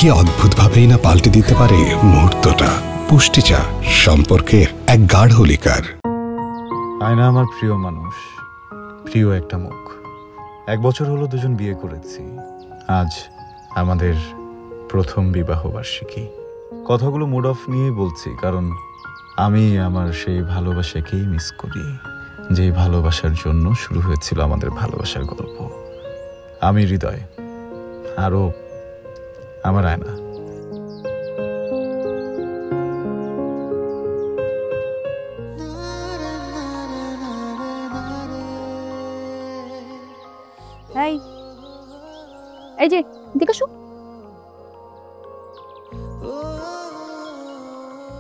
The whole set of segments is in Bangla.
কি অদ্ভুতভাবেই না পাল্টে দিতে পারে মুহূর্তটা। পুষ্টি চা, সম্পর্কের এক গাঢ় লিকার। আয়না আমার প্রিয় মানুষ, প্রিয় একটা মুখ। 1 বছর হলো দুজন বিয়ে করেছি। আজ আমাদের প্রথম বিবাহ বার্ষিকী। কথাগুলো মুড অফ নিয়েই বলছি, কারণ আমি আমার সেই ভালোবাসাকেই মিস করি, যেই ভালোবাসার জন্য শুরু হয়েছিল আমাদের ভালোবাসার গল্প। আমি হৃদয়, আরও আমার আয়না। এই যে দেখো,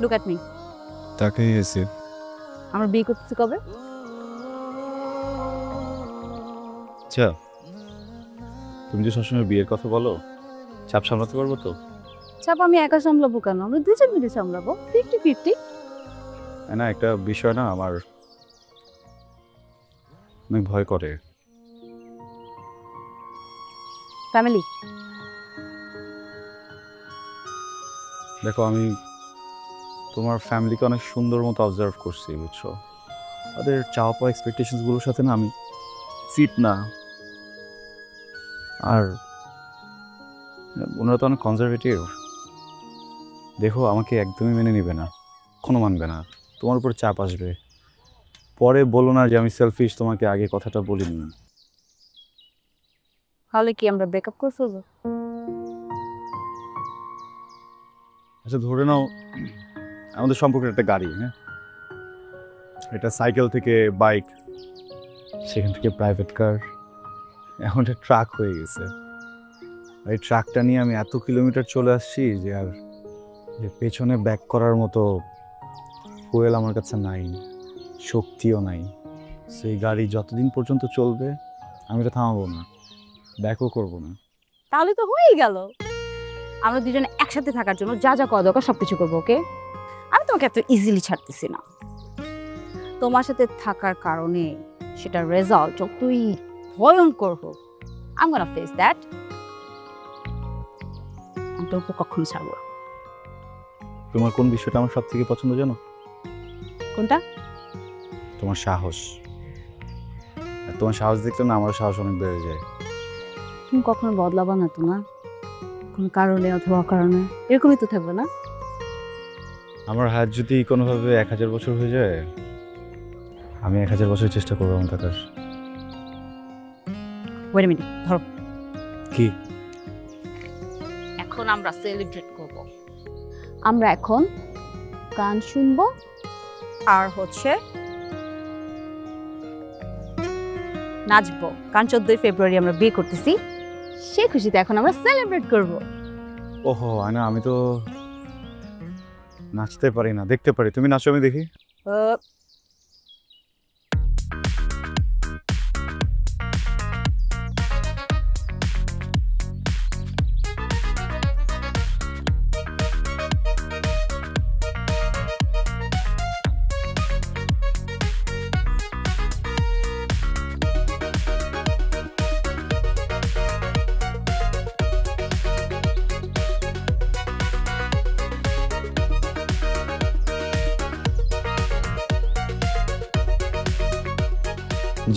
লুক এট মি। তাকেই এসে আমরা বিয়ে করতেছি কবে? আচ্ছা, তুমি যে সবসময় বিয়ের কথা বলো, চাপ সামলাতে পারবো তো? চাপ আমি একা সামলাবো কেন? আমরা দুজন মিলে সামলাবো, 50-50। না, একটা বিষয় না আমার অনেক ভয় করে। ফ্যামিলি। দেখো, আমি তোমার ফ্যামিলিকে অনেক সুন্দর মতো অবজার্ভ করছি, বুঝছো? তাদের চাওয়া পাওয়া এক্সপেকটেশনসগুলোর সাথে না আমি ফিট না। আর ওনারা তো অনেক কনজারভেটিভ। দেখো, আমাকে একদমই মেনে নেবে না, কোনো মানবে না। তোমার উপর চাপ আসবে। পরে বলো না যে আমি সেলফিশ, তোমাকে আগে কথাটা বলিনি। তাহলে কি আমরা ব্রেকআপ করে ফেলবো? আচ্ছা, ধরে নাও আমাদের সম্পর্কের একটা গাড়ি, হ্যাঁ, এটা সাইকেল থেকে বাইক, সেখান থেকে প্রাইভেট কার, এখন একটা ট্রাক হয়ে গেছে। এই ট্রাকটা নিয়ে আমি এত কিলোমিটার চলে আসছি যে আর যে পেছনে ব্যাক করার মতো ফুয়েল আমার কাছে নাই, শক্তিও নাই। সেই গাড়ি যতদিন পর্যন্ত চলবে আমি এটা থামাবো না, ব্যাকও করবো না। তাহলে তো হয়েই গেল। আমরা দুজনে একসাথে থাকার জন্য যা যা করা দরকার সবকিছু করবো, ওকে? আমি তোমাকে এত ইজিলি ছাড়তেছি না। তোমার সাথে থাকার কারণে সেটা রেজাল্ট যতই ভয়ঙ্কর হোক, I am gonna face that. আমি তোমাকে কখনো ছাড়বো না। তোমার কোন বিষয়টা আমার সব থেকে পছন্দ জানো? কোনটা? তোমার সাহস। আর তোমার সাহস দেখলে না আমার সাহস অনেক বেড়ে যায়। তুমি কখনো বদলাবা না তো, না? কোনো কারণে অথবা অকারণে এরকমই তো থাকবে না? আমার হাত যদি কোনোভাবে 1000 বছর হয়ে যায়, আমি 1000 বছর চেষ্টা করবো আমার থাকার। ওয়েট আ মিনিট, ধরো। কি? এখন আমরা সেলিব্রেট করব। আমরা এখন গান শুনবো আর নাচবো। কারণ 14 ফেব্রুয়ারি আমরা বিয়ে করতেছি, সেই খুশিতে এখন আমরা সেলিব্রেট করব। ওহো, আয়না, আমি তো নাচতে পারি না, দেখতে পারি। তুমি নাচো, আমি দেখি।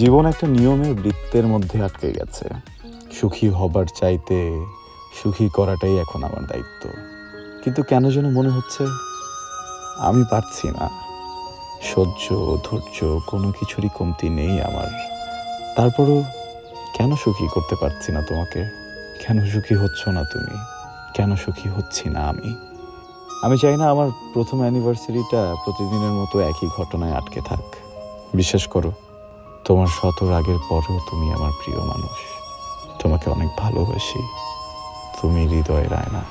জীবন একটা নিয়মের বৃত্তের মধ্যে আটকে গেছে। সুখী হবার চাইতে সুখী করাটাই এখন আমার দায়িত্ব। কিন্তু কেন যেন মনে হচ্ছে আমি পারছি না। সহ্য, ধৈর্য কোনো কিছুরই কমতি নেই আমার। তারপরও কেন সুখী করতে পারছি না তোমাকে? কেন সুখী হচ্ছ না তুমি? কেন সুখী হচ্ছি না আমি? আমি চাই না আমার প্রথম অ্যানিভার্সারিটা প্রতিদিনের মতো একই ঘটনায় আটকে থাক। বিশ্বাস করো, তোমার শত রাগের পরেও তুমি আমার প্রিয় মানুষ। তোমাকে অনেক ভালোবাসি। তুমি হৃদয়ের আয়না।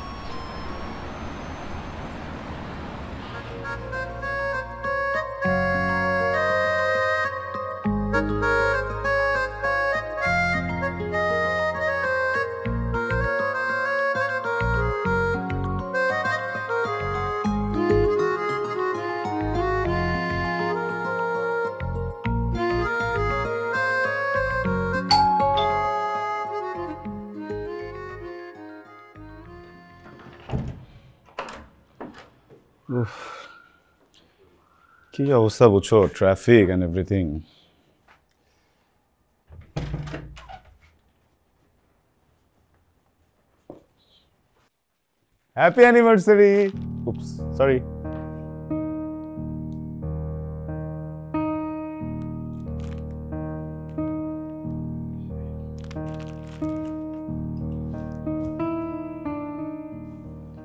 কি অবস্থা বুঝছো, traffic and everything. Happy anniversary. Oops, sorry.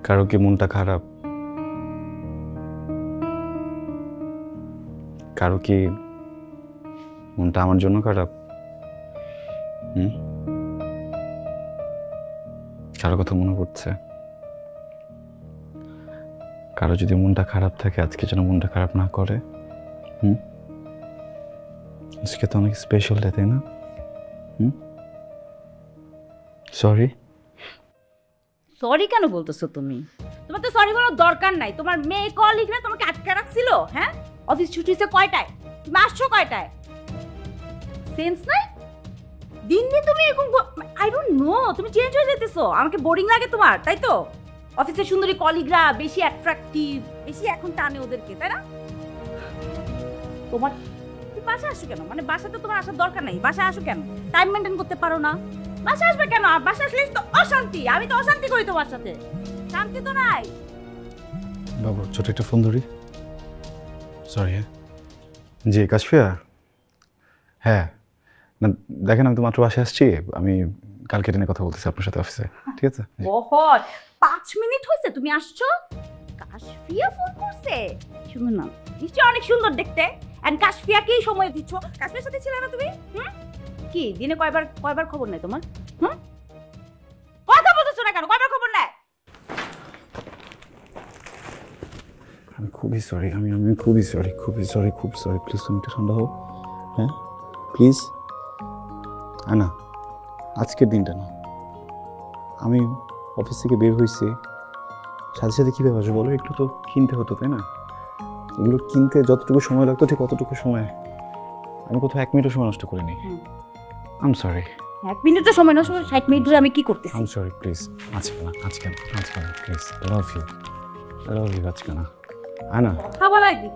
কারো কি মনটা খারাপ? কারো কি মনটা আমার জন্য খারাপ? কারো কথা মনে পড়ছে? কারো যদি মনটা খারাপ থাকে আজকে যেন মনটা খারাপ না করে। আজকে তো অনেক স্পেশাল ডে, তাই না? সরি। সরি কেন বলতেছো তুমি? তোমার তো সরি বলার দরকার নাই। তোমার মেয়ে কলিগরা তোমাকে আটকে রাখছিল। হ্যাঁ, অফিস ছুটি হয়েছে কয়টায়? তুমি আসছো কয়টায়? সেন্স নাই? দিন দিন তুমি এরকম, আই ডোন্ট নো, তুমি চেঞ্জ হয়ে যেতেছো। আমাকে বোরিং লাগে তোমার, তাই তো? অফিসের সুন্দরী কলিগরা বেশি অ্যাট্রাকটিভ, বেশি এখন টানে ওদেরকে, তাই না? তোমার তুমি বাসায় আসো কেন? মানে বাসাতে তোমার আসার দরকার নাই। বাসায় আসো কেন? টাইম মেনটেন করতে পারো না? বাসায় আসবে কেন? আর বাসায় আসলে তো অশান্তি। আমি তো অশান্তি করি তোমার সাথে, শান্তি তো নাই। বাবু ছোট একটা ফোন ধরি। সরি। হ্যাঁ জি কাশফিয়া। হ্যাঁ না দেখেন, আমি তো মাত্র বাসায় আসছি। আমি কালকে দিনে কথা বলতেছি আপনার সাথে অফিসে, ঠিক আছে? বহর 5 মিনিট হয়েছে তুমি আসছো? কাশফিয়া ফোন করছে? শুনুন না, নিশ্চয়ই অনেক সুন্দর দেখতে। এন্ড কাশফিয়াকেই সময় দিচ্ছ। কাশফিয়ার সাথে ছিলে না তুমি? কি দিনে কয়বার খবর নেই তোমার? কথা বলতেছো না কেন? কয়বার খবর নেয়? আমি খুবই সরি। আমি খুবই সরি, খুব সরি। প্লিজ তুমি একটু ঠান্ডা হও। হ্যাঁ প্লিজ। না আজকের দিনটা না, আমি অফিস থেকে বের হয়েছি, সাথে সাথে কী ব্যাপার বলো? একটু তো কিনতে হতো, তাই না? এগুলো কিনতে যতটুকু সময় লাগতো ঠিক অতটুকু সময় আমি কোথাও 1 মিনিটও সময় নষ্ট করিনি। I am sorry. 1 মিনিটের সময় নষ্ট করে 60 মিনিট ধরে আমি কি করতেছি? I am sorry please. আজকে না প্লিজ। আই লাভ ইউ আজকে না। আনা খাবার লাগি।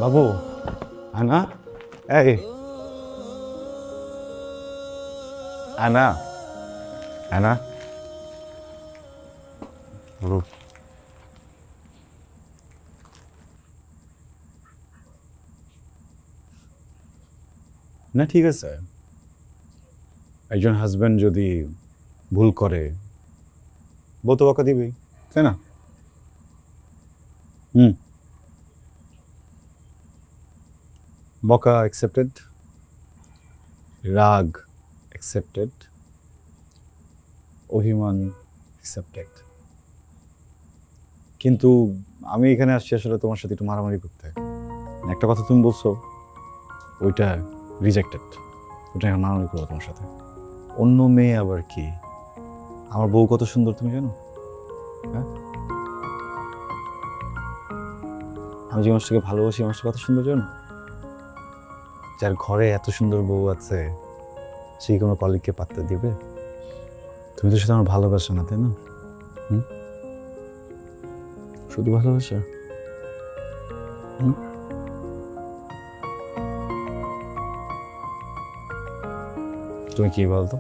বাবু আনা, এই আনা রূপ। না ঠিক আছে, একজন হাজব্যান্ড যদি ভুল করে বউ তো বকা দিবেই, তাই না? বকা অ্যাকসেপ্টেড, রাগ অ্যাকসেপ্টেড, অভিমান অ্যাকসেপ্টেড। কিন্তু আমি এখানে আসছি আসলে তোমার সাথে একটু মারামারি করতে। একটা কথা তুমি বলছো, ওইটা রিজেক্টেড। ওইটা এখন মারামারি করবো তোমার সাথে। অন্য মেয়ে আবার কি? আমার বউ কত সুন্দর তুমি জানো? হ্যাঁ, আমি যে মানুষটাকে ভালোবাসি, মানুষটা কত সুন্দর জানো? যার ঘরে এত সুন্দর বউ আছে, সেই কোনো কলিগকে পাত্তা দিবে? তুমি তো শুধু আমার ভালোবাসা না, তাই না? শুধু ভালোবাসা? তুমি কি বলতো?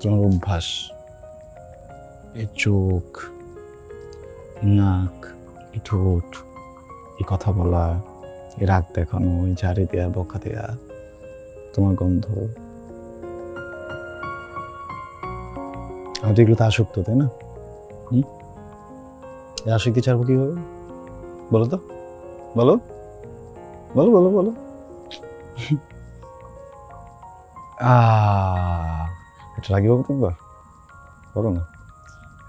তোমার অভ্যাস, এই চোখ, নাক, এই ঠোঁট, এই কথা বলা, এই রাগ দেখানো, এই ঝাড়ি দেয়া, বকা দেয়া, তোমার গন্ধ, আমি তো এগুলো তো আসক্ত, তাই না? এই আসক্তি ছাড়বো কিভাবে বলো তো? বলো বলো বলো বলো। একটা রাগী বাবু দেখবা? বলো না,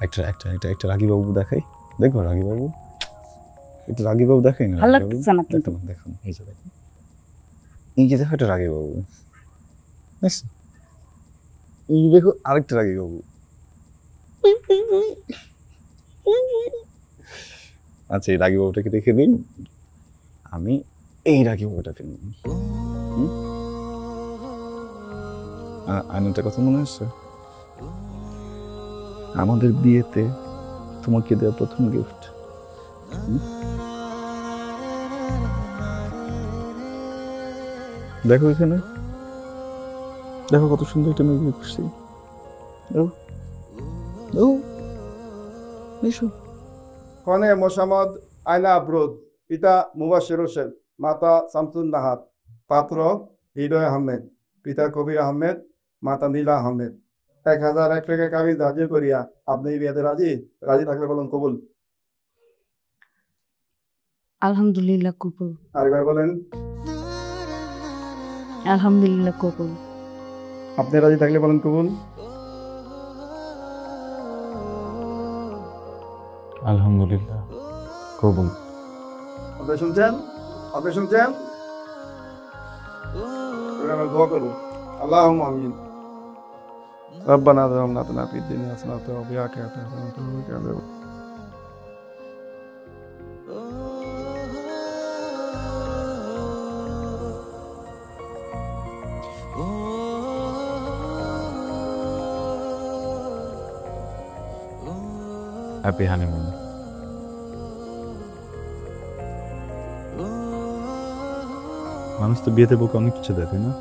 একটা রাগী বাবু দেখাই, দেখবো রাগী বাবু? একটু রাগী বাবু দেখাই না? দেখুন এই যে দেখো, এই যে দেখো একটা রাগী বাবু, এই দেখো আরেকটা রাগী বাবু। আচ্ছা এই রাগী বাবুটাকে দেখে দিন, আমি এই রাগী বাবুটাকে নিই। আয়নাটার কথা মনে হচ্ছে? আমাদের বিয়েতে তোমাকে দেওয়া প্রথম গিফট। দেখো এখানে, দেখো কত সুন্দর একটা মেয়ে বিয়ে করছি। কনে মোসাম্মদ আয়না আবরুদ, পিতা মুবাশির হোসেন, মাতা শামসুন নাহার, পাত্র হৃদয় আহমেদ, পিতা কবির আহমেদ, মাতা নীলা আহমেদ। 1001 টাকা কাগজ হাজির করিয়া আপনি এই বিয়েতে রাজি? রাজি থাকলে বলুন কবুল। আলহামদুলিল্লাহ কবুল। আরেকবার বলেন। আলহামদুলিল্লাহ কবুল। আপনি রাজি থাকলে বলেন কবুল। আলহামদুলিল্লাহ কবুল। আপনি শুনছেন? আপনি শুনছেন? আমরা দোয়া করব। আল্লাহুম্মা আমিন। ربنا ظلمنا في الدنيا حسنة وفي الآخرة حسنة وقنا عذاب النار. Happy honeymoon. মানুষ তো বিয়েতে বউকে অনেক কিছু দেয়, তাই না?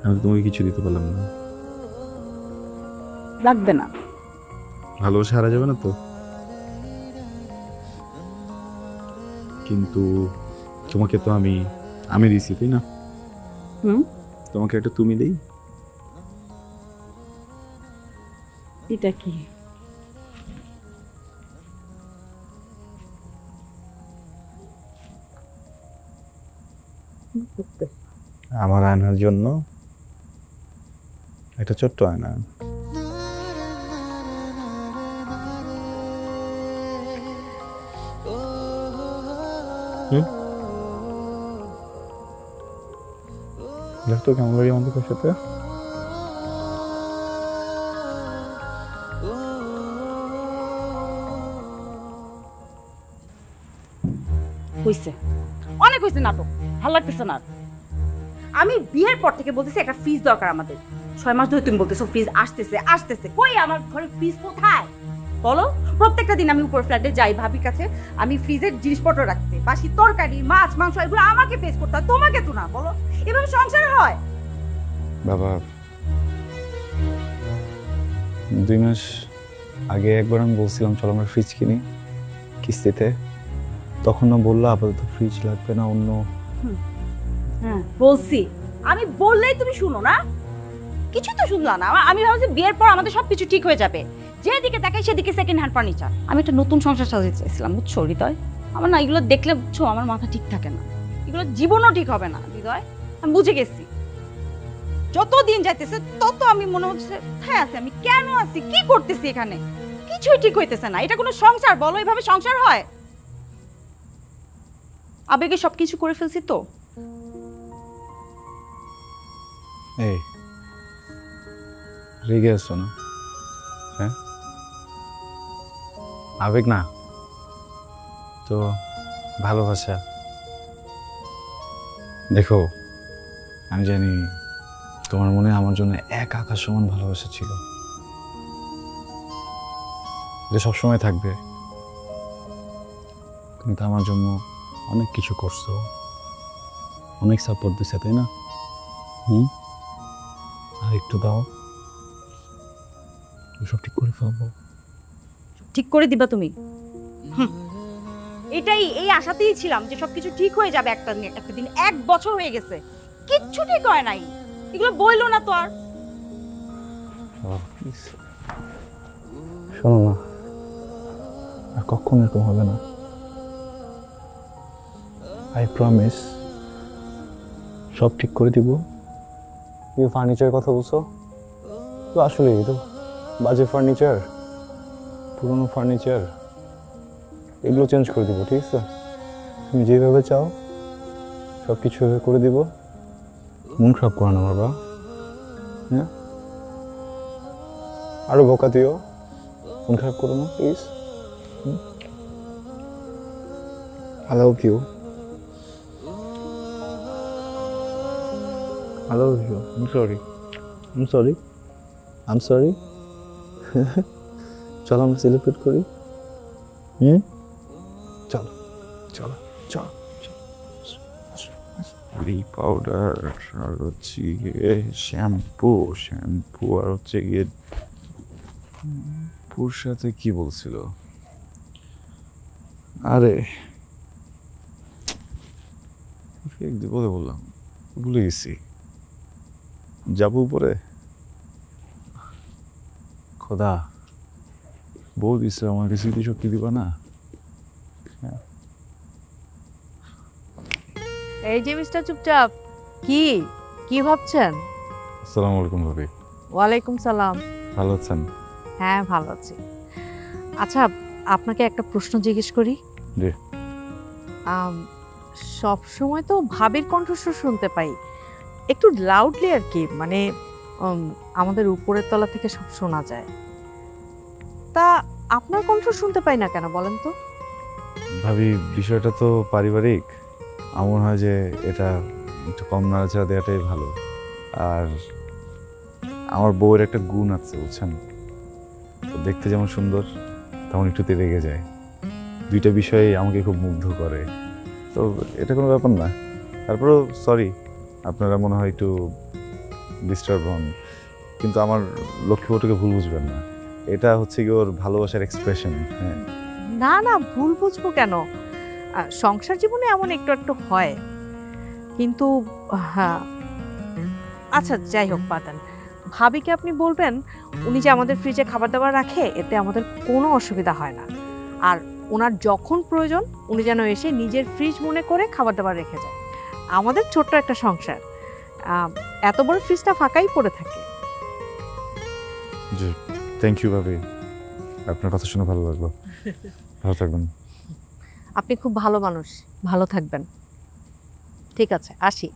আমি তো তোমাকে কিছু দিতে পারলাম না। লাগবে না। ভালোবাসা হারা যাবে না তো? কিন্তু তোমাকে তো আমি দিছি, তাই না? তোমাকে একটা তুমি দেই। এটা কি? আমার আয়নার জন্য একটা ছোট্ট আয়না। দেখতো কেমন লাগে আমাদের সাথে? হইছে, অনেক হইছে নাটক। ভালো লাগতেছে না। আমি বিয়ের পর থেকে বলতেছি একটা ফ্রিজ দরকার আমাদের। 6 মাস ধরে তুমি বলতেছো ফ্রিজ আসতেছে আসতেছে। কই আমার ঘরে ফ্রিজ কোথায় বলো? প্রত্যেকটা দিন আমি উপর ফ্ল্যাটে যাই ভাবির কাছে, আমি ফ্রিজের জিনিসপত্র রাখতে, বাসি তরকারি মাছ মাংস এগুলো আমাকে ফেস করতে হয়, তোমাকে তো না। বলো এভাবে সংসার হয়? বাবা 2 মাস আগে একবার আমি বলছিলাম চলো আমরা ফ্রিজ কিনি কিস্তিতে, তখন না বললো আপাতত ফ্রিজ লাগবে না, অন্য। হ্যাঁ বলছি, আমি বললেই তুমি শুনো না, কিছু তো শুনলা না। আমি ভাবছি বিয়ের পর আমাদের সবকিছু ঠিক হয়ে যাবে, যেদিকে তাকাই সেদিকে সেকেন্ড হ্যান্ড ফার্নিচার। আমি একটা নতুন সংসার সাজাতে চাইছিলাম, বুঝছো হৃদয়? আমার না এগুলো দেখলে বুঝছো আমার মাথা ঠিক থাকে না, এগুলো জীবনও ঠিক হবে না হৃদয়। আমি বুঝে গেছি, যত দিন যাইতেছে তত আমি মনে হচ্ছে হ্যাঁ আছি, আমি কেন আছি, কি করতেছি এখানে, কিছুই ঠিক হইতেছে না। এটা কোনো সংসার বলো? এভাবে সংসার হয়? আবেগে সবকিছু করে ফেলছি তো। এই রেগে আছো না? হ্যাঁ আবেগ না তো ভালোবাসা। দেখো আমি জানি তোমার মনে আমার জন্য এক আকাশ সমান ভালোবাসা ছিল, এটা সবসময় থাকবে। কিন্তু আমার জন্য অনেক কিছু করছো, অনেক সাপোর্ট দিছে, তাই না? আর একটু দাও, সব ঠিক করে ফেলবো। ঠিক করে দিবা তুমি? এটাই, এই আশাতেই ছিলাম যে সবকিছু ঠিক হয়ে যাবে একটা দিন। 1 বছর হয়ে গেছে, কিচ্ছু ঠিক হয় নাই। এগুলো বইলো না তো আর। শোনো না, আর কখনো এরকম হবে না। আই প্রমিস সব ঠিক করে দিব। তুমি ফার্নিচারের কথা বলছো তো, আসলে তো বাজে ফার্নিচার, পুরনো ফার্নিচার, এগুলো চেঞ্জ করে দিব, ঠিক আছে? তুমি যেভাবে চাও সব কিছু করে দিব। মন খারাপ করো না বাবা, হ্যাঁ? আরো বকা দিও, মন খারাপ করো না please. I love you. I love you. I'm sorry. I'm sorry. I'm sorry. চলো আমরা সেলিব্রেট করি। চলো চলো চলো। পাউডার আর হচ্ছে গিয়ে শ্যাম্পু আর হচ্ছে গিয়ে পুর সাথে কি বলছিল, আরে বলে বললাম, ভুলে গেছি। যাবো উপরে। খোদা বউ দিছে, আমাকে স্মৃতি শক্তি দিবা না? এই যে মিস্টার চুপচাপ, কি কি ভাবছেন? আসসালামু আলাইকুম ভাবি। ওয়ালাইকুম সালাম। ভালো আছেন? হ্যাঁ ভালো আছি। আচ্ছা আপনাকে একটা প্রশ্ন জিজ্ঞেস করি। জি। সব সময় তো ভাবির কণ্ঠস্বর শুনতে পাই, একটু লাউডলি আর কি, মানে আমাদের উপরের তলা থেকে সব শোনা যায়। তা আপনার কণ্ঠ শুনতে পাই না কেন বলেন তো? ভাবি বিষয়টা তো পারিবারিক, আমার হয় যে এটা একটু কম নাড়াচাড়া দেওয়াটাই ভালো। আর আমার বউয়ের একটা গুণ আছে বুঝছেন, দেখতে যেমন সুন্দর তেমন একটুতে রেগে যায়। দুইটা বিষয়ে আমাকে খুব মুগ্ধ করে, তো এটা কোনো ব্যাপার না। তারপরেও সরি, আপনারা মনে হয় একটু ডিস্টার্ব হন, কিন্তু আমার লক্ষ্মীবউটাকে ভুল বুঝবেন না, এটা হচ্ছে কি ওর ভালোবাসার এক্সপ্রেশন। হ্যাঁ না না, ভুল বুঝবো কেন? সংসার জীবনে এমন একটু একটু হয়, কিন্তু হ্যাঁ আচ্ছা যাই হোক পাতেন। ভাবিকে আপনি বলবেন উনি যে আমাদের ফ্রিজে খাবার দাবার রাখে, এতে আমাদের কোনো অসুবিধা হয় না। আর ওনার যখন প্রয়োজন উনি যেন এসে নিজের ফ্রিজ মনে করে খাবার দাবার রেখে যায়। আমাদের ছোট্ট একটা সংসার, এত বড় ফ্রিজটা ফাঁকাই পড়ে থাকে। জি থ্যাংক ইউ ভাবি, আপনার কথা শুনে ভালো লাগলো। ভালো থাকবেন। আপনি খুব ভালো মানুষ, ভালো থাকবেন। ঠিক আছে আসি।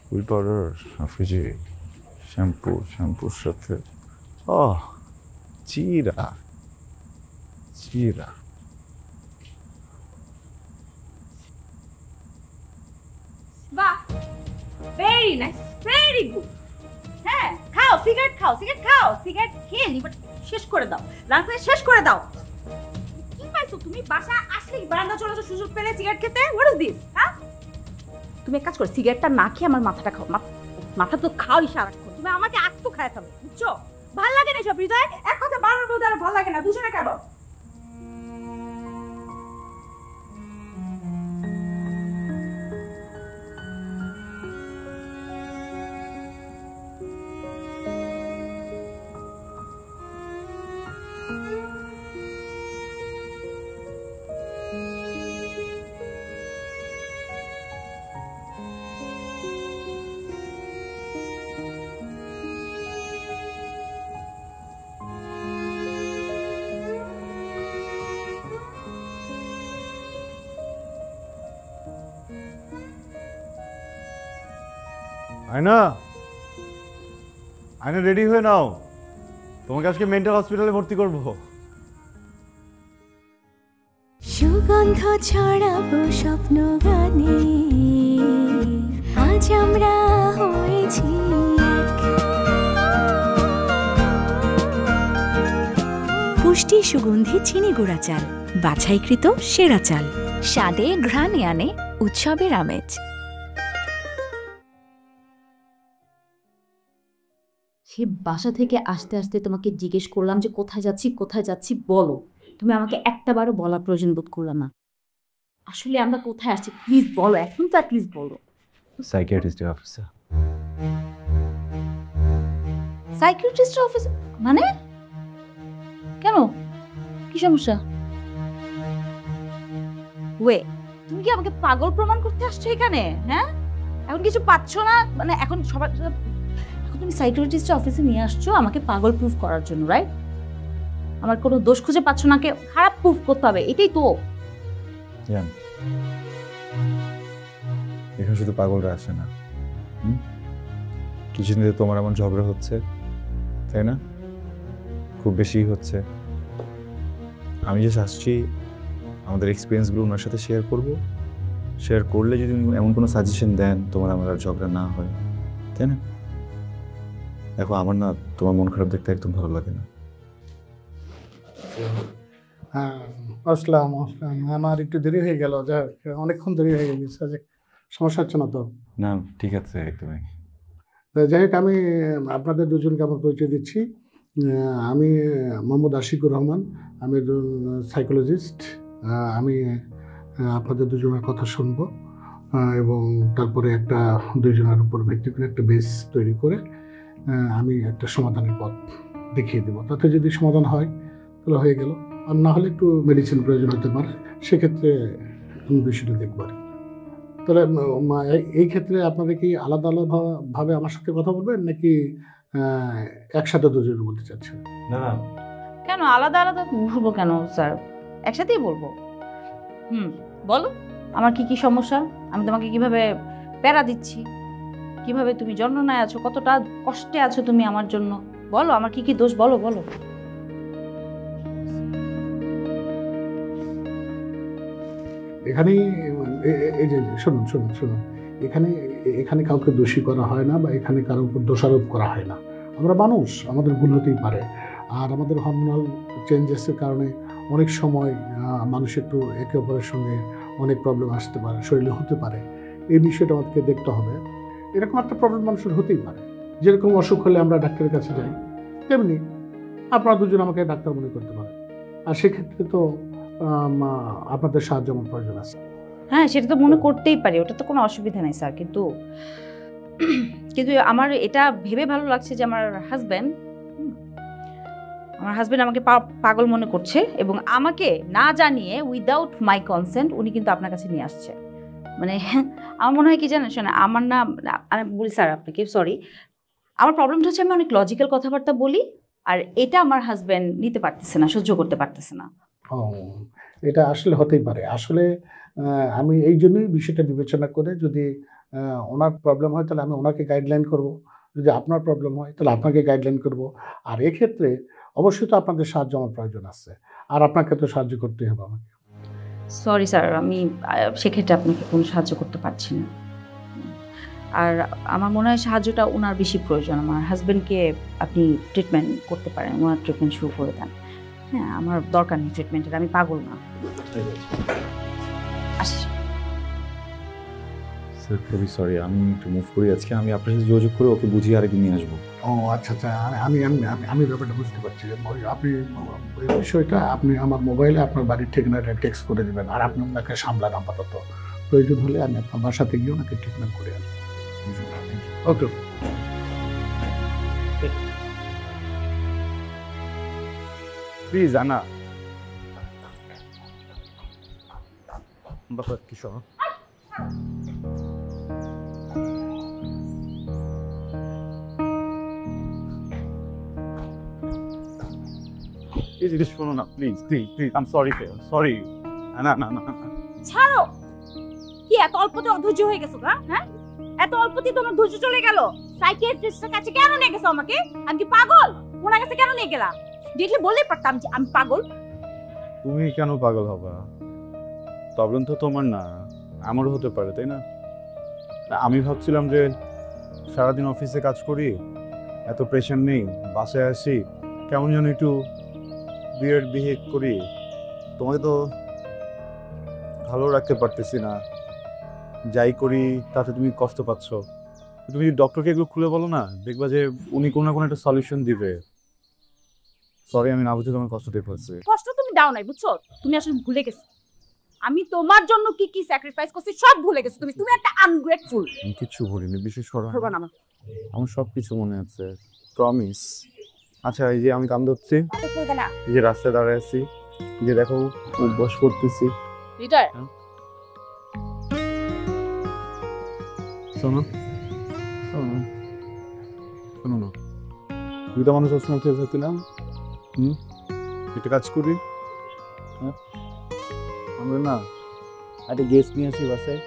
হুইল পাউডার, ফ্রিজে শ্যাম্পুর সাথে জিরা। বাহ, ভেরি নাইস, ভেরি গুড। হ্যাঁ খাও, সিগারেট খাও, সিগারেট খেয়ে লিভার শেষ করে দাও, লাঞ্চ শেষ করে দাও। কি পাইছো তুমি? বাসা আসলে বারান্দা চলে যাও সুযোগ পেলে সিগারেট খেতে? What is this? হ্যাঁ তুমি এক কাজ করো, সিগারেটটা না খেয়ে আমার মাথাটা খাও। মাথা তো খাওই সারাক্ষণ, তুমি আমাকে আগ তো খায় থাকবে, বুঝছো? ভাল লাগে না সব হৃদয়, এক কথা বারবার বলতে আর ভাল লাগে না, বুঝো না কেন? আয়না রেডি হয়ে নাও, তোমাকে আজকে মেন্টাল হসপিটালে ভর্তি করব। সুগন্ধ ছড়াবো স্বপ্ন গানে, আজ আমরা হয়েছি এক। পুষ্টি সুগন্ধি চিনি গুঁড়া চাল, বাছাইকৃত সেরা চাল, স্বাদে ঘ্রাণে আনে উৎসবের আমেজ। সে বাসা থেকে আসতে আসতে তোমাকে জিজ্ঞেস করলাম যে কোথায় যাচ্ছি বলো, তুমি আমাকে একটা বারও বলার প্রয়োজন বোধ করলাম না। আসলে আমরা কোথায় আসছি প্লিজ বলো, এখন তো প্লিজ বলো। সাইকিয়াট্রিস্ট অফিসে। সাইকিয়াট্রিস্ট অফিস মানে? কেন, কি সমস্যা? ওয়ে তুমি কি আমাকে পাগল প্রমাণ করতে আসছো এখানে? হ্যাঁ এখন কিছু পাচ্ছ না, মানে এখন সবার তুমি সাইকিয়াট্রিস্টের অফিসে নিয়ে আসছো আমাকে পাগল প্রুফ করার জন্য, রাইট? আমার কোনো দোষ খুঁজে পাচ্ছ না, কে খারাপ প্রুফ করতে হবে, এটাই তো। এখানে শুধু পাগলরা আসে না, কিছুদিন ধরে তোমার এমন ঝগড়া হচ্ছে, তাই না? খুব বেশি হচ্ছে। আমি যে আসছি আমাদের এক্সপিরিয়েন্সগুলো ওনার সাথে শেয়ার করব। শেয়ার করলে যদি উনি এমন কোনো সাজেশন দেন তোমার আমার আর ঝগড়া না হয়, তাই না? দেখো আমার না তোমার মন খারাপ দেখতে একদম ভালো লাগে না। হ্যাঁ, আসলাম আসলাম। আমার একটু দেরি হয়ে গেল, যাক অনেকক্ষণ দেরি হয়ে গেছে, যে সমস্যা হচ্ছে না তো? না ঠিক আছে একদমই। যাই হোক, আমি আপনাদের দুজনকে আমার পরিচয় দিচ্ছি। আমি মোহাম্মদ আশিকুর রহমান, আমি একজন সাইকোলজিস্ট। আমি আপনাদের দুজনের কথা শুনবো এবং তারপরে একটা দুইজনের উপর ভিত্তি করে একটা বেস তৈরি করে আমি একটা সমাধানের পথ দেখিয়ে দেবো। তাতে যদি সমাধান হয় তাহলে হয়ে গেল, আর না হলে একটু মেডিসিন প্রয়োজন হতে পারে, সেক্ষেত্রে আমি বিষয়টা দেখবো। তাহলে এই ক্ষেত্রে আপনারা কি আলাদা আলাদাভাবে আমার সাথে কথা বলবেন নাকি একসাথে দুজন বলতে চাচ্ছেন? না না, কেন আলাদা আলাদা বলবো কেন স্যার, একসাথেই বলবো। বলো আমার কি কি সমস্যা, আমি তোমাকে কিভাবে প্যারা দিচ্ছি, কিভাবে তুমি যন্ত্রণায় আছো, কতটা কষ্টে আছো তুমি আমার জন্য, বলো আমার কি কি দোষ, বলো বলো। এখানে এই যে শুনুন শুনুন শুনুন, এখানে কাউকে দোষী করা হয় না বা এখানে কারোর উপর দোষারোপ করা হয় না। আমরা মানুষ, আমাদের ভুল হতেই পারে, আর আমাদের হরমোনাল চেঞ্জেসের কারণে অনেক সময় মানুষ একটু একে অপরের সঙ্গে অনেক প্রবলেম আসতে পারে, শরীরে হতে পারে। এই বিষয়টা আমাদেরকে দেখতে হবে। এরকম একটা প্রবলেম মানুষের হতেই পারে, যেরকম অসুখ হলে আমরা ডাক্তারের কাছে যাই, তেমনি আপনারা দুজন আমাকে ডাক্তার মনে করতে পারেন, আর সেক্ষেত্রে তো আপনাদের সাহায্য আমার প্রয়োজন আছে। হ্যাঁ, সেটা তো মনে করতেই পারি, ওটা তো কোনো অসুবিধা নেই স্যার, কিন্তু আমার এটা ভেবে ভালো লাগছে যে আমার হাজব্যান্ড আমাকে পাগল মনে করছে এবং আমাকে না জানিয়ে উইদাউট মাই কনসেন্ট উনি কিন্তু আপনার কাছে নিয়ে আসছে। মানে আমার মনে হয় কি জানেন, শোনা আমার না, আমি বলি স্যার আপনাকে সরি, আমার প্রবলেমটা হচ্ছে আমি অনেক লজিক্যাল কথাবার্তা বলি, আর এটা আমার হাজব্যান্ড নিতে পারতেছে না, সহ্য করতে পারতেছে না। এটা আসলে হতেই পারে। আসলে আমি এই জন্যই বিষয়টা বিবেচনা করে, যদি ওনার প্রবলেম হয় তাহলে আমি ওনাকে গাইডলাইন করব, যদি আপনার প্রবলেম হয় তাহলে আপনাকে গাইডলাইন করব। আর এক্ষেত্রে অবশ্যই তো আপনাদের সাহায্য আমার প্রয়োজন আছে, আর আপনাকে তো সাহায্য করতেই হবে আমাকে। সরি স্যার, আমি সেক্ষেত্রে আপনাকে কোনো সাহায্য করতে পারছি না। আর আমার মনে হয় সাহায্যটা ওনার বেশি প্রয়োজন। আমার হাজব্যান্ডকে আপনি ট্রিটমেন্ট করতে পারেন, ওনার ট্রিটমেন্ট শুরু করে দেন। হ্যাঁ, আমার দরকার নেই ট্রিটমেন্টের, আমি পাগল না। আসি স্যার, খুবই সরি, আমি একটু মুভ করি আজকে। আমি আপনার সাথে যোগাযোগ করে ওকে বুঝিয়ে আরেকদিন নিয়ে আসবো। ও আচ্ছা আচ্ছা, আমি ব্যাপারটা বুঝতে পারছি। আপনি এই বিষয়টা আপনি আমার মোবাইলে আপনার বাড়ির ঠিকানাটা টেক্সট করে দেবেন, আর আপনি ওনাকে সামলান। আপাতত প্রয়োজন হলে আমি আপনার বাসাতে গিয়ে ওনাকে ট্রিটমেন্ট করে আসবো। ওকে। প্লিজ আনা বাবা কিশোর। এই জিনিস শোনো না please, please please, I am sorry, sorry. না না না, ছাড়ো। কি এত অল্পতে অধৈর্য হয়ে গেছো? হ্যাঁ, এত অল্পতে তোমার ধৈর্য চলে গেল? সাইকিয়াট্রিস্টের কাছে কেন নিয়ে গেছো আমাকে? আমি কি পাগল? ওনার কাছে কেন নিয়ে গেলা? দেখলে বললেই পারতাম যে আমি পাগল। তুমি কেন পাগল হবা? প্রবলেম তো তোমার না, আমারও হতে পারে, তাই না? আমি ভাবছিলাম যে সারাদিন অফিসে কাজ করি, এত প্রেশার নেই, বাসায় আসি কেমন যেন একটু বিয়ার্ড বিহেভ করি, তোমাকে তো ভালো রাখতে পারতেছি না। যাই করি তাতে তুমি কষ্ট পাচ্ছ। তুমি ডক্টরকে এগুলো খুলে বলো না, দেখবা যে উনি কোনো না কোনো একটা সলিউশন দিবে। সরি, আমি না বুঝে তোমার কষ্ট দিয়ে ফেলছি। কষ্ট তুমি দাও নাই, বুঝছো? তুমি আসলে ভুলে গেছো আমি তোমার জন্য কি কি স্যাক্রিফাইস করছি, সব ভুলে গেছো তুমি। তুমি একটা আনগ্রেটফুল। আমি কিচ্ছু বলিনি, বিশেষ করে আমার সব কিছু মনে আছে, প্রমিস। আচ্ছা, এই যে আমি কাম ধরছি, এই যে রাস্তায় দাঁড়ায় আছি, এই যে দেখো উপবাস করতেছি। রিটার শোনো শোনো শোনো না, দুইটা মানুষ সবসময় খেয়ে থাকতে না, একটা কাজ করি, হ্যাঁ আমরা না একটা গেস্ট নিয়ে আসি বাসায়,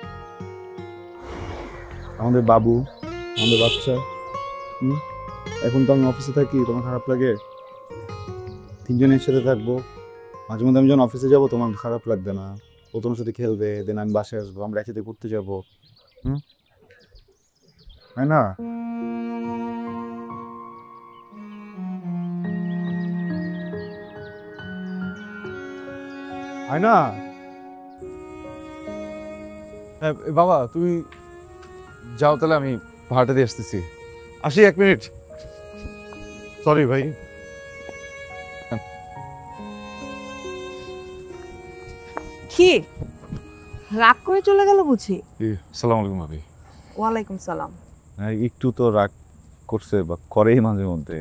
আমাদের বাবু, আমাদের বাচ্চা। এখন তো আমি অফিসে থাকি, তোমার খারাপ লাগে? তিনজনের সাথে থাকবো, মাঝে মধ্যে আমি যখন অফিসে যাবো তোমার খারাপ লাগবে না, ও তোমার সাথে খেলবে, দেন আমি বাসায় আসবো, আমরা একসাথে ঘুরতে যাবো। তাই না? আয়না, বাবা তুমি যাও তাহলে, আমি ভাড়াটা দিয়ে আসতেছি, আসি 1 মিনিট। সরি ভাই। কি রাগ করে চলে গেল বুঝি? আসসালামু আলাইকুম ভাবি। ওয়ালাইকুম সালাম। একটু তো রাগ করছে বা করেই মাঝে মধ্যে,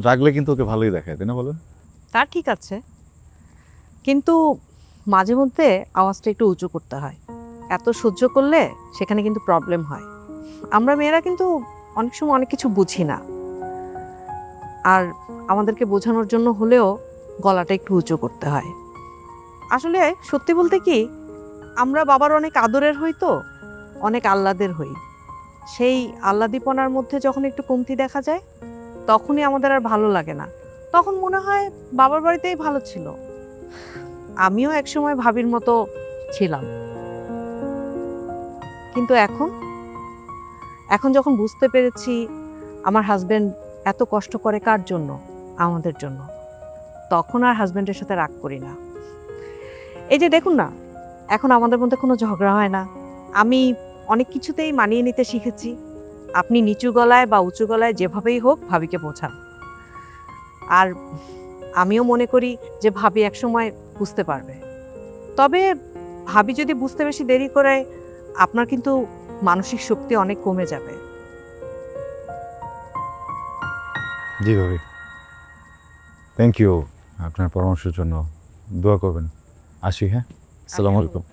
রাগলে কিন্তু ওকে ভালোই দেখায়, তাই না বলো? তা ঠিক আছে, কিন্তু মাঝে মধ্যে আওয়াজটা একটু উঁচু করতে হয়। এত সহ্য করলে সেখানে কিন্তু প্রবলেম হয়। আমরা মেয়েরা কিন্তু অনেক সময় অনেক কিছু বুঝি না, আর আমাদেরকে বোঝানোর জন্য হলেও গলাটা একটু উঁচু করতে হয়। আসলে সত্যি বলতে কি, আমরা বাবার অনেক আদরের হই, তো অনেক আহ্লাদের হই। সেই আহ্লাদীপনার মধ্যে যখন একটু কমতি দেখা যায়, তখনই আমাদের আর ভালো লাগে না। তখন মনে হয় বাবার বাড়িতেই ভালো ছিল। আমিও একসময় ভাবির মতো ছিলাম, কিন্তু এখন যখন বুঝতে পেরেছি আমার হাজবেন্ড এত কষ্ট করে কার জন্য, আমাদের জন্য, তখন আর হাজবেন্ডের সাথে রাগ করি না। এই যে দেখুন না, এখন আমাদের মধ্যে কোনো ঝগড়া হয় না। আমি অনেক কিছুতেই মানিয়ে নিতে শিখেছি। আপনি নিচু গলায় বা উঁচু গলায় যেভাবেই হোক ভাবিকে বোঝান, আর আমিও মনে করি যে ভাবি একসময় বুঝতে পারবে। তবে ভাবি যদি বুঝতে বেশি দেরি করে, আপনার কিন্তু মানসিক শক্তি অনেক কমে যাবে। জি ভাবি, থ্যাংক ইউ আপনার পরামর্শের জন্য। দোয়া করবেন। আসি, হ্যাঁ, আসসালামু আলাইকুম।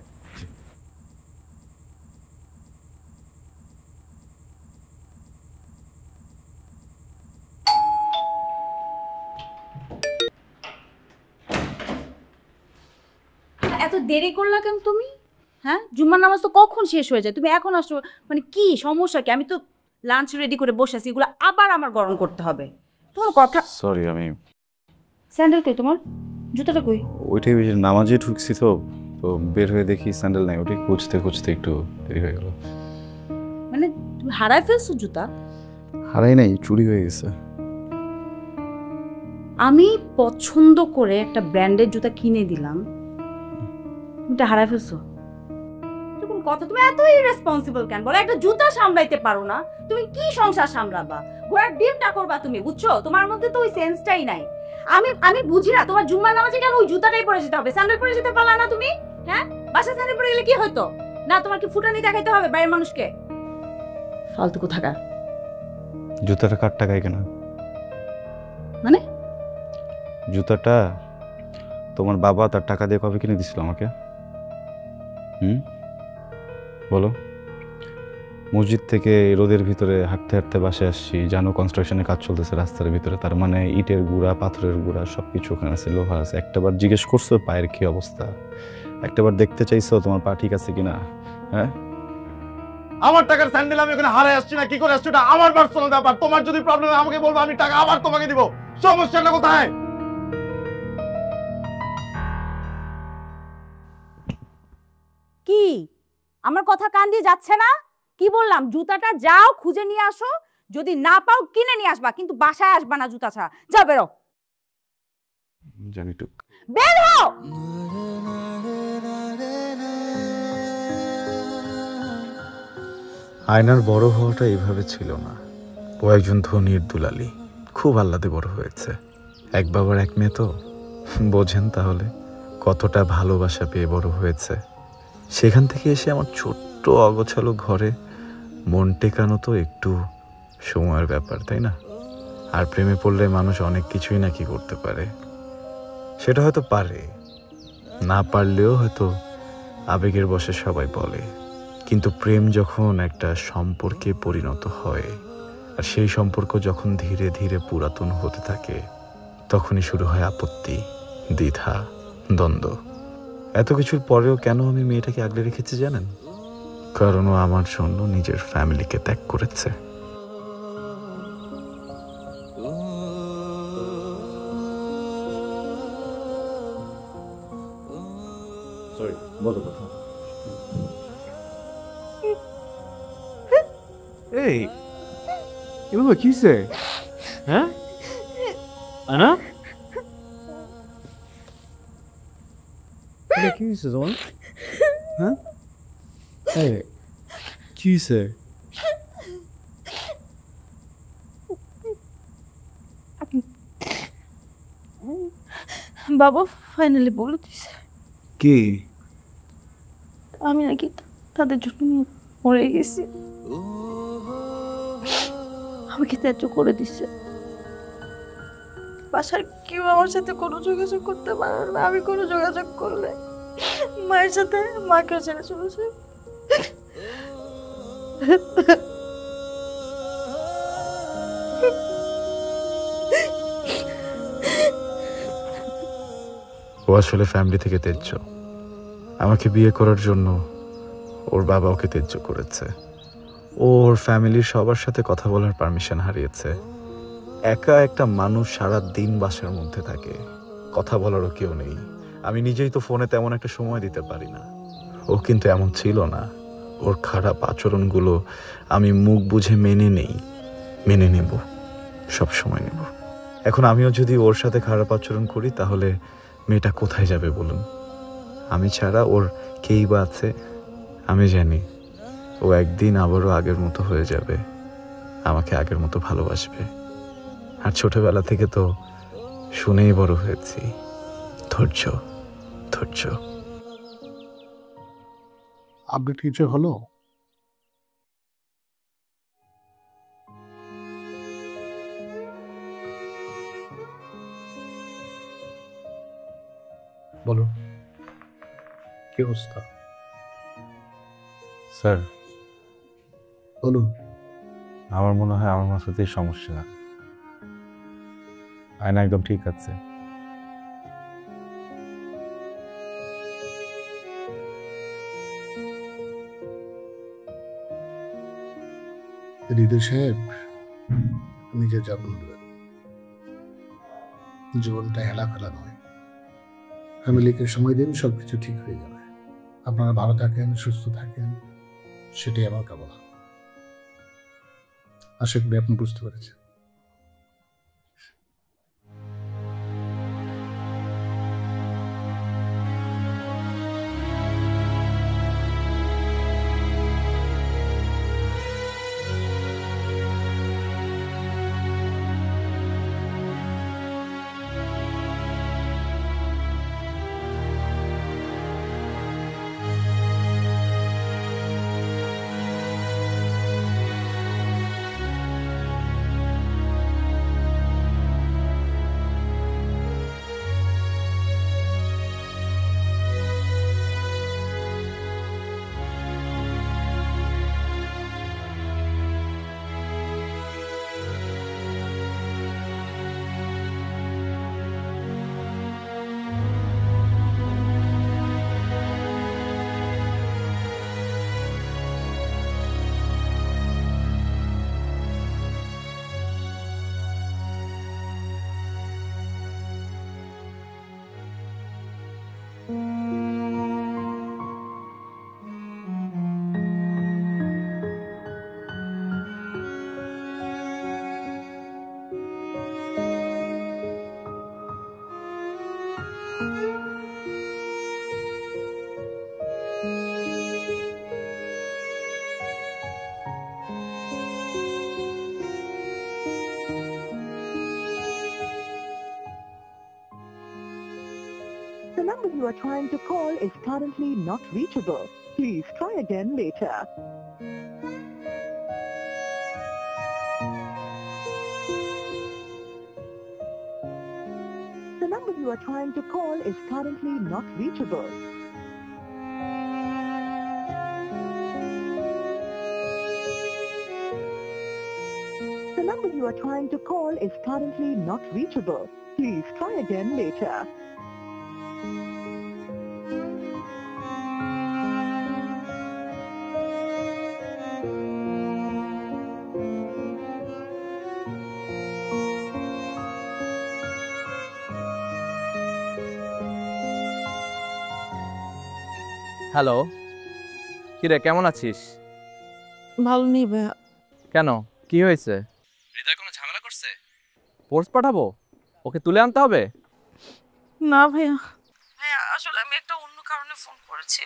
এত দেরি করলা কেন তুমি? হ্যাঁ, জুম্মার নামাজ তো কখন শেষ হয়ে যায়, তুমি এখন আসছো? মানে কি সমস্যা কি? আমি তো লাঞ্চ রেডি করে বসে আছি, এগুলো আবার আমার গরম করতে হবে। তোমার কথা। সরি, আমি স্যান্ডেল কই তোমার? জুতাটা কই? ওইটাই নামাজে ঢুকছি তো বের হয়ে দেখি স্যান্ডেল নাই, ওটাই খুঁজতে খুঁজতে একটু দেরি হয়ে গেল। মানে তুমি হারাই ফেলছো জুতা? হারাই নাই, চুরি হয়ে গেছে। আমি পছন্দ করে একটা ব্র্যান্ডের জুতা কিনে দিলাম, তুমি হারাই ফেলছো? এরকম কথা, তুমি এত ইরেসপন্সিবল কেন বলো? একটা জুতা সামলাইতে পারো না, তুমি কি সংসার সামলাবা? ঘোড়ার ডিমটা করবা তুমি, বুঝছো? তোমার মধ্যে তো ওই সেন্সটাই নাই। আমি বুঝি না, তোমার জুম্মার নামাজে কেন ওই জুতাটাই পরে যেতে হবে? স্যান্ডেল পরে যেতে পারলা না তুমি? হ্যাঁ, বাসায় স্যান্ডেল পরে গেলে কি হতো? না, তোমার কি ফুটানি দেখাইতে হবে বাইরের মানুষকে? ফালতু কোথাকার। জুতাটা কার টাকায় কেনা? মানে জুতাটা তোমার বাবা তার টাকা দিয়ে কবে কিনে দিছিল আমাকে? বলো। মসজিদ থেকে রোদের ভিতরে হাঁটতে হাঁটতে বাসে আসছি, জানো কনস্ট্রাকশনের কাজ চলতেছে রাস্তার ভিতরে, তার মানে ইটের গুঁড়া, পাথরের গুঁড়া সবকিছু ওখানে আছে, লোহা আছে। একটাবার জিজ্ঞেস করছো পায়ের কি অবস্থা? একটাবার দেখতে চাইছো তোমার পা ঠিক আছে কিনা? হ্যাঁ, আমার টাকার স্যান্ডেল আমি ওখানে হারাই আসছি না, কি করে আসছি, এটা আমার পার্সোনাল ব্যাপার। তোমার যদি প্রবলেম হয় আমাকে বলবো, আমি টাকা আবার তোমাকে দিব। সমস্যাটা কোথায়? কি আমার কথা কান দিয়ে যাচ্ছে না? কি বললাম? জুতাটা যাও খুঁজে নিয়ে আসো, যদি না পাও কিনে নিয়ে আসবা, কিন্তু বাসায় আসবা না জুতা ছাড়া। যা বেরো, জানি তো। বের হও। আয়নার বড় হওয়াটা এইভাবে ছিল না। ও একজন ধনীর দুলালি, খুব আহ্লাদে বড় হয়েছে। এক বাবার এক মেয়ে তো, বোঝেন তাহলে কতটা ভালোবাসা পেয়ে বড় হয়েছে। সেখান থেকে এসে আমার ছোট্ট অগোছালো ঘরে মন টেকানো তো একটু সময়ের ব্যাপার, তাই না? আর প্রেমে পড়লে মানুষ অনেক কিছুই নাকি করতে পারে। সেটা হয়তো পারে, না পারলেও হয়তো আবেগের বশে সবাই বলে। কিন্তু প্রেম যখন একটা সম্পর্কে পরিণত হয়, আর সেই সম্পর্ক যখন ধীরে ধীরে পুরাতন হতে থাকে, তখনই শুরু হয় আপত্তি, দ্বিধা, দ্বন্দ্ব। এত কিছুর পরেও কেন আমি মেয়েটাকে আগলে রেখেছি জানেন? কারণ ও আমার জন্য নিজের ফ্যামিলিকে ত্যাগ করেছে। সরি, বলো কথা। এই বাবা কিসে? হ্যাঁ আনা কি হয়েছে তোমার? হ্যাঁ কি হয়েছে? বাবা ফাইনালি বলে দিছে কি? আমি নাকি তাদের জন্য মরে গেছি। আমাকে ত্যায্য করে দিচ্ছে। বাসার কেউ আমার সাথে কোনো যোগাযোগ করতে পারে না। আমি কোনো যোগাযোগ করলে মায়ের সাথে মাকেও ছেড়ে চলেছে। ও আসলে ফ্যামিলি থেকে ত্যায্য। আমাকে বিয়ে করার জন্য ওর বাবা ওকে ত্যায্য করেছে। ওর ফ্যামিলির সবার সাথে কথা বলার পারমিশন হারিয়েছে। একা একটা মানুষ সারা দিন বাসার মধ্যে থাকে, কথা বলারও কেউ নেই। আমি নিজেই তো ফোনে তেমন একটা সময় দিতে পারি না। ও কিন্তু এমন ছিল না। ওর খারাপ আচরণগুলো আমি মুখ বুঝে মেনে নেব, সব সময় নেব। এখন আমিও যদি ওর সাথে খারাপ আচরণ করি তাহলে মেয়েটা কোথায় যাবে বলুন? আমি ছাড়া ওর কেই বা আছে? আমি জানি ও একদিন আবারও আগের মতো হয়ে যাবে, আমাকে আগের মতো ভালোবাসবে। আর ছোটবেলা থেকে তো শুনেই বড় হয়েছি, ধৈর্য ধৈর্য। আপডেট কিছু হলো? বলো, কি অবস্থা? স্যার, বলুন। আমার মনে হয় আমার মার সাথেই সমস্যা। আয়না একদম ঠিক আছে। হৃদয় সাহেব, নিজে যা বলবেন, জীবনটা হেলাফেলা নয়। ফ্যামিলিকে সময় দিন, সবকিছু ঠিক হয়ে যাবে। আপনারা ভালো থাকেন, সুস্থ থাকেন, সেটাই আমার কামনা। আশা করি আপনি বুঝতে পেরেছেন। The number you are trying to call is currently not reachable. Please try again later. The number you are trying to call is currently not reachable. The number you are trying to call is currently not reachable. Please try again later. Hello, কিরে কেমন আছিস? ভালো নেই ভাইয়া। কেন, কি হয়েছে? হৃদয় কোনো ঝামেলা করছে? পোস্ট পাঠাবো, ওকে তুলে আনতে হবে? না ভাইয়া, ভাইয়া আসলে আমি একটা অন্য কারণে ফোন করেছি।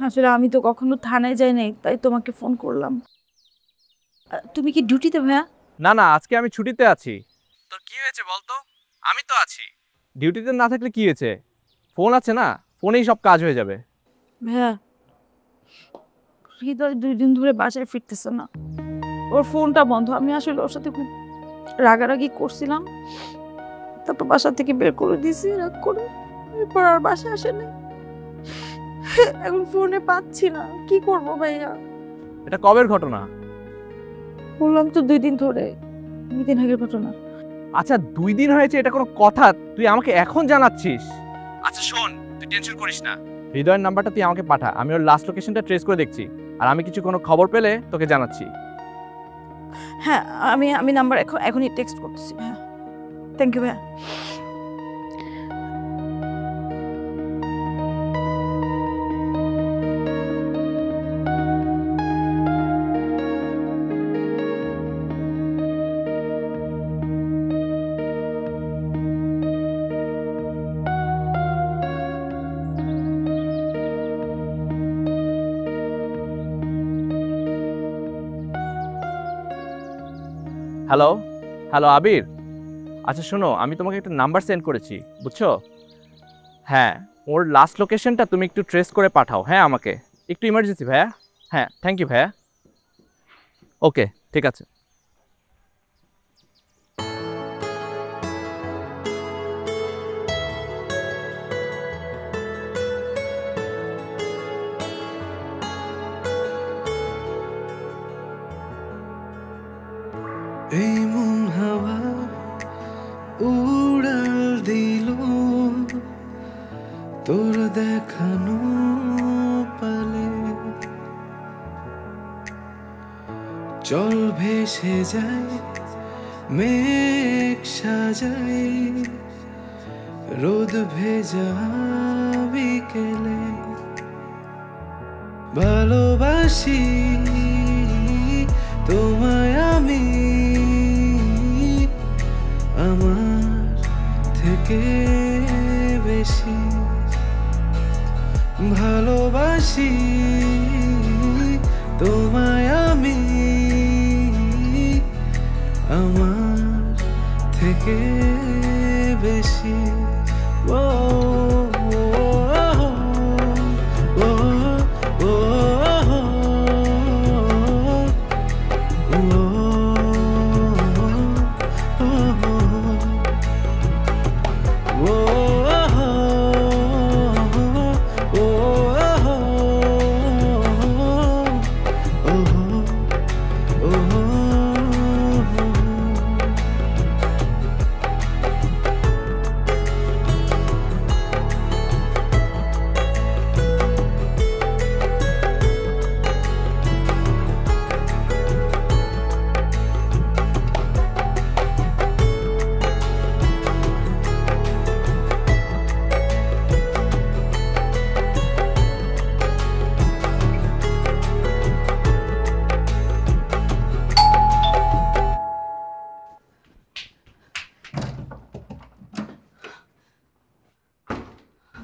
আসলে আমি তো কখনো থানায় যাই নাই, তাই তোমাকে ফোন করলাম। তুমি কি ডিউটিতে ভাইয়া? না না, আজকে আমি ছুটিতে আছি। তোর কি হয়েছে বলতো? আমি তো আছি। ডিউটিতে না থাকলে কি হয়েছে? ফোন আছে না, ফোনেই সব কাজ হয়ে যাবে। ভাইয়া, হৃদয় 2 দিন ধরে বাসায় ফিরতেছে না, ওর ফোনটা বন্ধ। আমি আসলে ওর সাথে খুব রাগারাগি করছিলাম, তারপর বাসা থেকে বের করে দিয়েছি রাগ করে। এরপর আর বাসায় আসেনি, এখন ফোনে পাচ্ছি না, কি করবো ভাইয়া? এটা কবের ঘটনা? বললাম তো 2 দিন ধরে, 2 দিন আগের ঘটনা। আচ্ছা 2 দিন হয়েছে, এটা কোনো কথা? তুই আমাকে এখন জানাচ্ছিস? আচ্ছা শোন, তুই টেনশন করিস না, হৃদয়ের নাম্বারটা তুই আমাকে পাঠা, আমি ওর লাস্ট লোকেশনটা ট্রেস করে দেখছি, আর আমি কিছু কোনো খবর পেলে তোকে জানাচ্ছি। হ্যাঁ, আমি নাম্বার এখনই টেক্সট করতেছি ভাইয়া। থ্যাংক ইউ ভাইয়া। হ্যালো হ্যালো আবির, আচ্ছা শোনো, আমি তোমাকে একটা নাম্বার সেন্ড করেছি, বুঝছো? হ্যাঁ, ওর লাস্ট লোকেশনটা তুমি একটু ট্রেস করে পাঠাও। হ্যাঁ আমাকে একটু ইমার্জেন্সি ভাইয়া। হ্যাঁ থ্যাংক ইউ ভাইয়া। ওকে ঠিক আছে। এই মন হাওয়া উড়াল দিল তোর দেখানো পালে, চল ভেসে যায় মেঘ সাজাই রোদ ভেজা বিকেলে, ভালোবাসি তোমায় আমি আমার থেকে বেশি, ভালোবাসি তোমায় আমি আমার থেকে বেশি। ও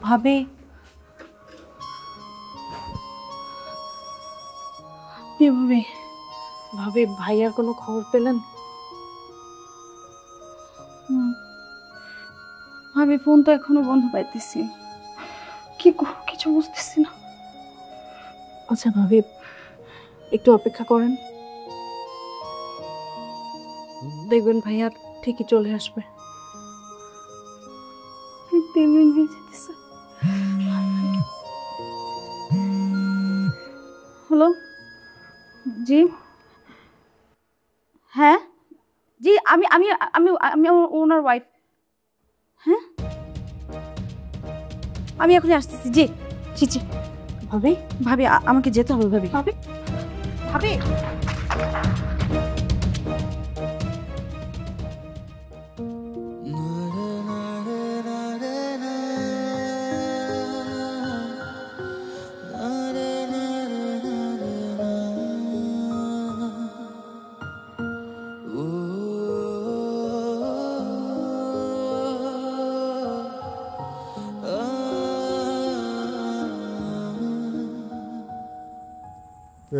ভাবি, ভাবি ভাবি ভাইয়ার কোনো খবর পেলেন? ভাবি ফোন তো এখনো বন্ধ পাইতেছি, কি করব কিছু বুঝতেছি না। আচ্ছা ভাবি একটু অপেক্ষা করেন, দেখবেন ভাইয়া ঠিকই চলে আসবে। 3 দিন হয়ে যেতেছে। হ্যালো, জি হ্যাঁ, জি আমি আমি আমি আমি ওনার ওয়াইফ। হ্যাঁ আমি এখনই আসতেছি। জি জি জি। ভাবি ভাবি আমাকে যেতে হবে। ভাবি ভাবি ভাবি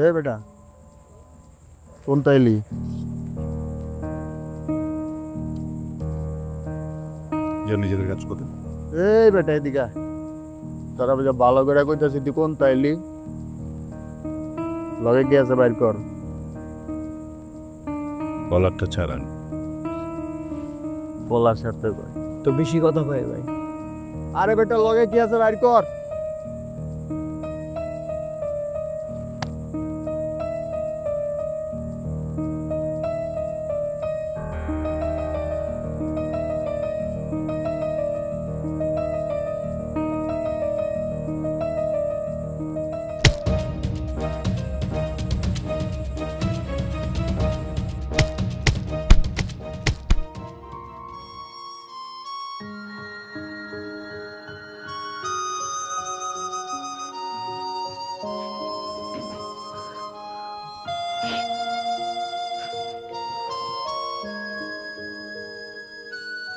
এ বেটা কোন তাইলি নিজেদের কাজ করতে এই বেটা এদিকে তারা বুঝা ভালো করে কইতাছি তুই কোন তাইলি লগে কি আছে বাইর কর কলারটা ছাড়ান বলার সাথে কই তো বেশি কথা কই ভাই আরে বেটা লগে কি আছে বাইর কর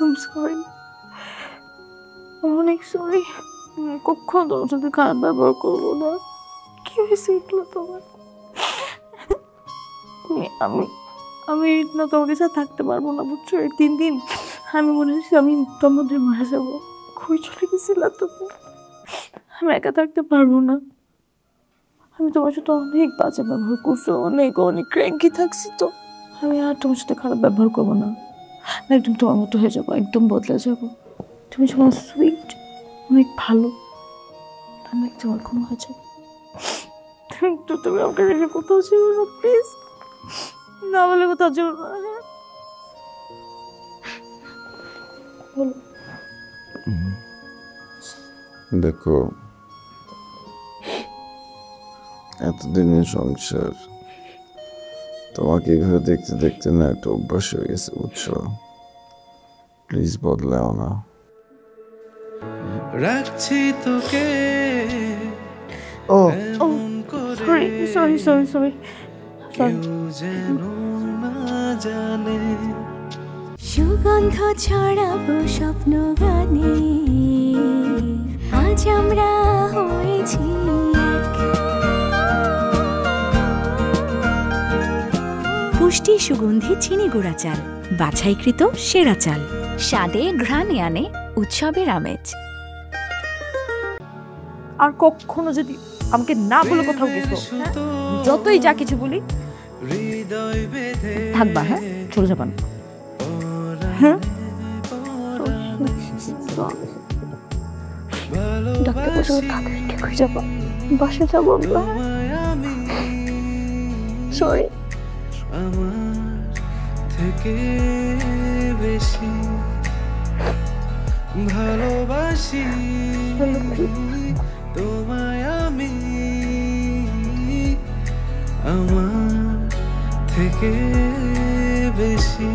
I'm sorry. অনেক সরি। কখনো তোমার সাথে খারাপ ব্যবহার করবো না। কি হয়েছে এগুলো তোমার? আমি না তোমার কাছে থাকতে পারবো না বুঝছো। এই 3 দিন আমি মনে হচ্ছে আমি তোর মধ্যে মারা যাবো। খুবই চলে গেছিলাম তুমি। আমি একা থাকতে পারবো না। আমি তোমার সাথে অনেক বাজে ব্যবহার করছি, অনেক ক্র্যাঙ্কি থাকছি তো। আমি আর তোমার সাথে খারাপ ব্যবহার করবো না। একদম তোমার মতো হয়ে যাবো, একদম বদলে যাবো। তুমি যেমন সুইট, অনেক ভালো, আমি একদম ওরকম হয়ে যাবো। তো তুমি আমাকে রেখে কোথাও ছিল না প্লিজ, না বলে কোথাও ছিল না। বলো। দেখো, এতদিনের সংসার তোমাকে এভাবে দেখতে দেখতে না একটা অভ্যাস হয়ে গেছে বুঝছো। প্লিজ বদলাও না। রাখছি তোকে ও সরি যেন না জানে। সুগন্ধ ছড়াবো স্বপ্ন গানে, আজ আমরা হয়েছি এক। পুষ্টি সুগন্ধি চিনি গুঁড়া চাল, বাছাইকৃত সেরা চাল, স্বাদে ঘ্রাণে আনে উৎসবের আমেজ। আর কখনো যদি আমাকে না বলে কোথাও গেছো, যতই যা কিছু বলি থাকবা, হ্যাঁ চলে যাবা না। হ্যাঁ ডাক্তার বসে থাকবে যাবা, বাসে যাবো আমরা। সরি। আমার থেকে বেশি ভালোবাসি তোমায় আমি, আমার থেকে বেশি।